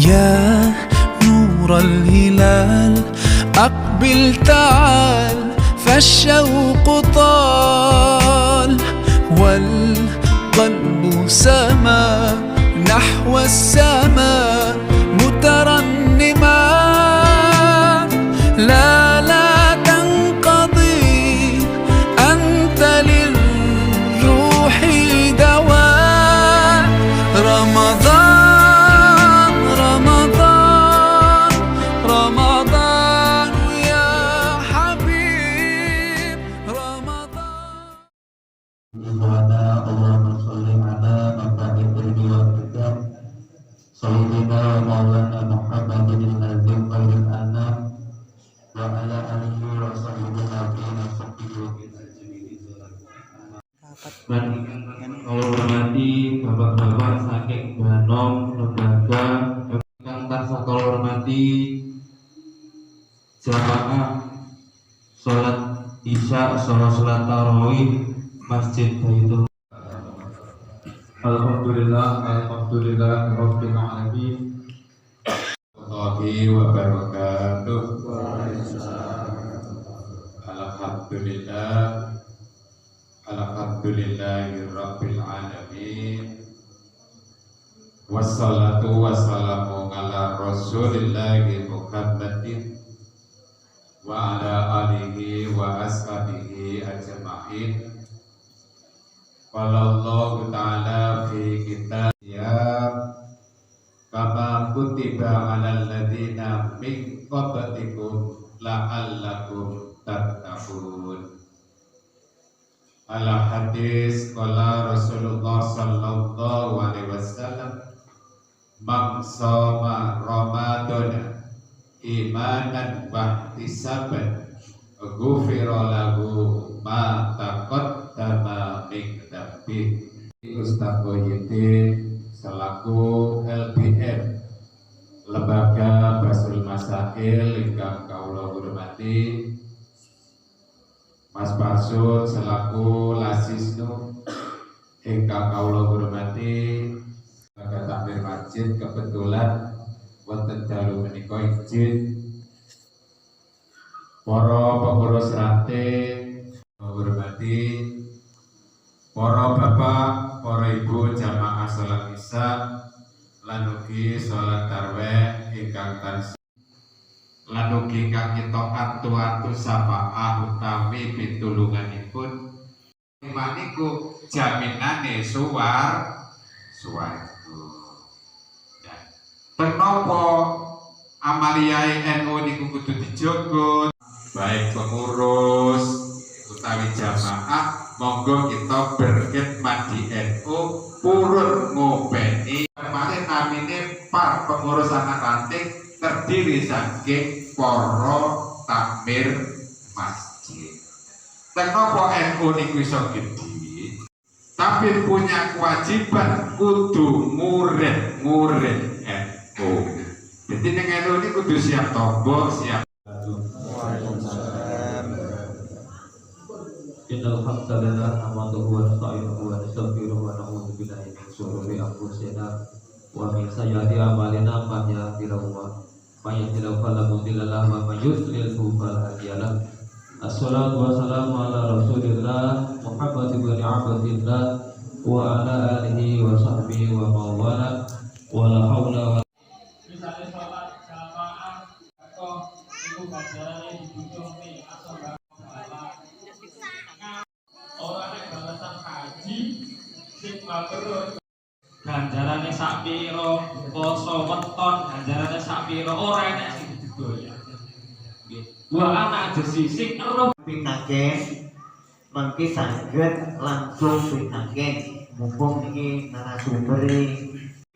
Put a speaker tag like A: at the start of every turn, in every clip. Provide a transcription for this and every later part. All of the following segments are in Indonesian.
A: يا نور الهلال أقبل تعال فالشوق طال والقلب سما نحو السماء مترنما لا تنقضي أنت للروح دواء رمضان رمضان رمضان يا حبيب رمضان.
B: اللهم صل على محمد وسلم سيدنا مولانا محمد الذي خير الأنام وعلى آله وصحبه
C: Allah hormati bapak-bapak saking Banom lembaga kang tansah kula hormati jamaah salat isya salat tarawih Masjid Baitul. Alhamdulillah rabbil alamin. Warahmatullahi wabarakatuh. Alhamdulillahi rabbil alamin. Wassalatu wassalamu ala rasulillahi Muhammadin wa ala alihi wa ashabihi ajma'in. Qala Allah ta'ala fi kitab ya kama kutiba alal ladina min qablikum la'allakum tattaqun. Ala hadis qala Rasulullah sallallahu alaihi wasallam man shoma ramadana imanan wa ihtisaban ghufira lahu ma taqaddama min dhanbi. Ustaz Boyidin selaku LBM Lembaga Basul Masail ingkang kawula hormati, Mas Basul selaku Lasisnu ingkang kawula hormati, Lembaga Takmir Masjid kebetulan wonten dalu menika izin para pengurus ranting hormati, para bapak, para ibu jamaah salat isya lan ugi salat tarawih ingkang tansah lan ugi ingkang kita atu-atu syafaat utawi pitulunganipun maniku jaminane swarga. Menapa amaliyae NU niku kudu dijogo, baik pengurus utawi jamaah, monggo kita berkhidmat di NU purun ngopeni. Kemarin namine para pengurus anak ranting terdiri saking para takmir masjid. Kenapa NU niku iso gede? Tapi punya kewajiban kudu murid-murid NU. Jadi ning NU ini kudu siap tombol, siap. Innal hamdalillah nahmaduhu wa nasta'inuhu wa nastaghfiruhu wa na'udzu billahi min shururi anfusina wa min sayyiati a'malina man yahdihillahu fala mudilla lahu wa man yudlilhu fala hadiya lahu. Assalatu wassalamu ala Rasulillah Muhammad ibn Abdillah wa ala alihi wa sahbihi wa mawala wa la haula wa
D: misalnya sholat jamaah atau itu ganjarannya dijunjung nih atau orang yang balasan haji sing mabrur ganjarannya sak piro, poso weton ganjarannya sak piro, ora enek sing digoyah. Dua anak sisik eruh
E: pinake mengki saged langsung pinake mumpung iki narasumber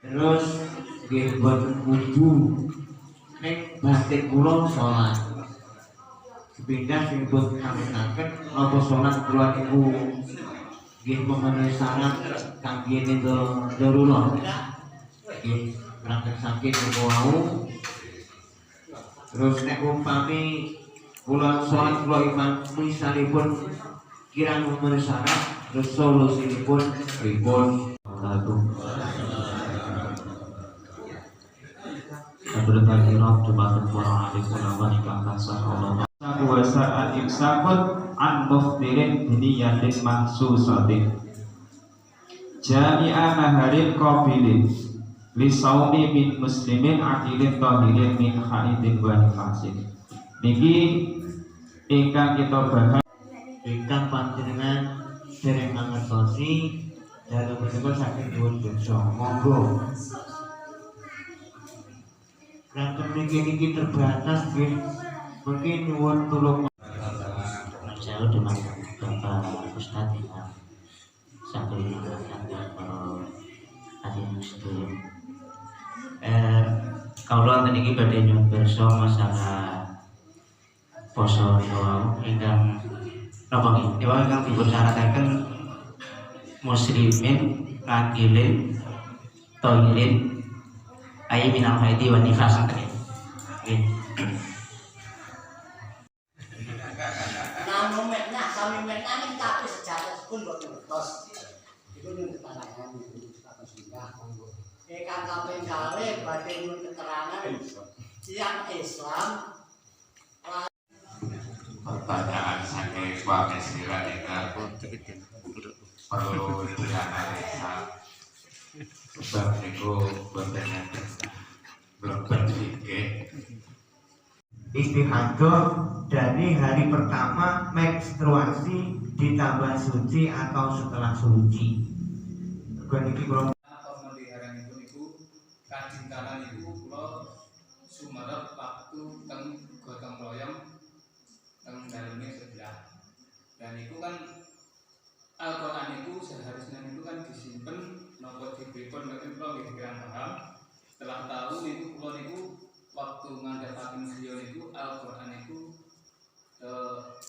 E: terus nggih boten kudu ning batik kula salat sepindah sing pun sampinaken napa salat kula niku nggih memenuhi syarat kangge darurat nggih praktek sakit niku wau. Terus nek umpami kula sholat kula imam misalipun kirang memenuhi syarat, terus solusinipun pripun?
C: berkah irab Jumat Qur'an alaikum ingkang tansah Allah kuasa imsakun an muftirin biniyatin mahsusatin jami'a maharin qabilin lisaumi min muslimin akilin tahirin min khaidin wa nifasin. Niki ingkang kita bahas
E: ingkang panjenengan dereng mangertosi dalu menika saking dhuwur dosa. Monggo. Ranten niki terbatas nggih. Mungkin nyuwun tulung
B: Saya dengan Bapak Ustadz yang sambil mengingatkan para hadirin muslim. Kalau nanti ini badai nyuwun pirsa masalah poso ingkang napa nggih ingkang dipun syarataken muslimin akilin tahirin ayi minal haidi wan nifas nggih.
F: Kami menangin tapi sejarah pun berterus itu yang keterangan itu sudah ikan kambing kale badai keterangan yang Islam.
G: Pertanyaan saking Pak Mesira Eka perlu dianalisa sebab niku belum berpikir
E: istihadah dari hari pertama menstruasi ditambah suci atau setelah suci. Niki kula
H: pemeliharaan niku kadang kala niku kula sumerep waktu teng gotong royong teng daleme sebelah. Dan itu kan Al-Qur'an itu seharusnya itu kan disimpen napa dipun mboten kula nggih kirang paham. Setelah tahu niku kula niku waktu ngandhapaken beliau niku Al-Qur'an itu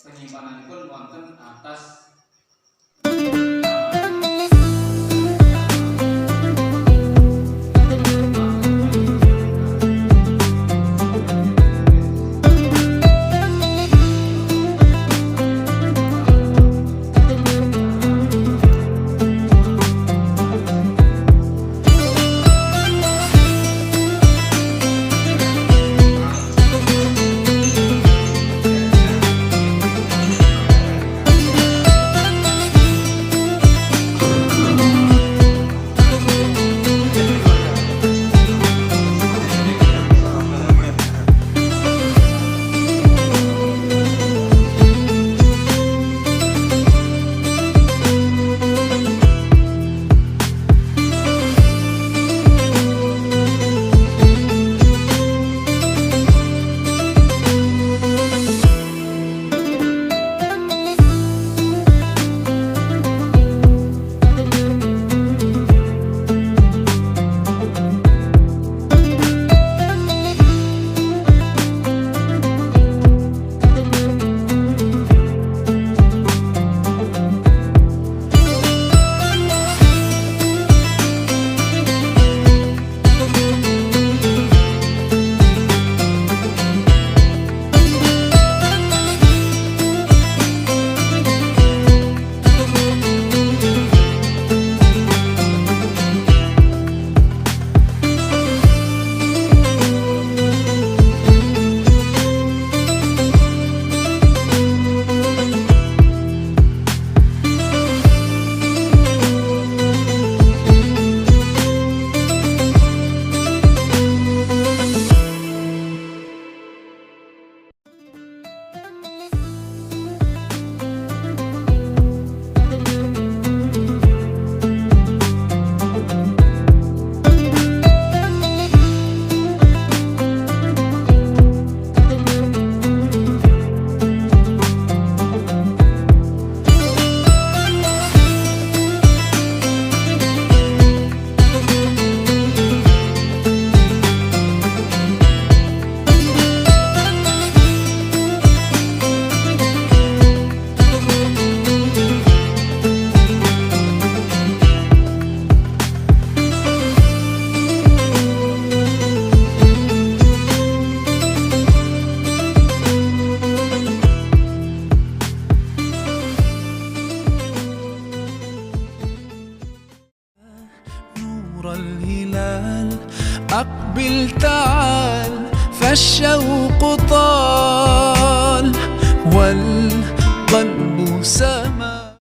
H: penyimpananipun wonten atas
A: نور الهلال أقبل تعال الشوق طال والقلب سما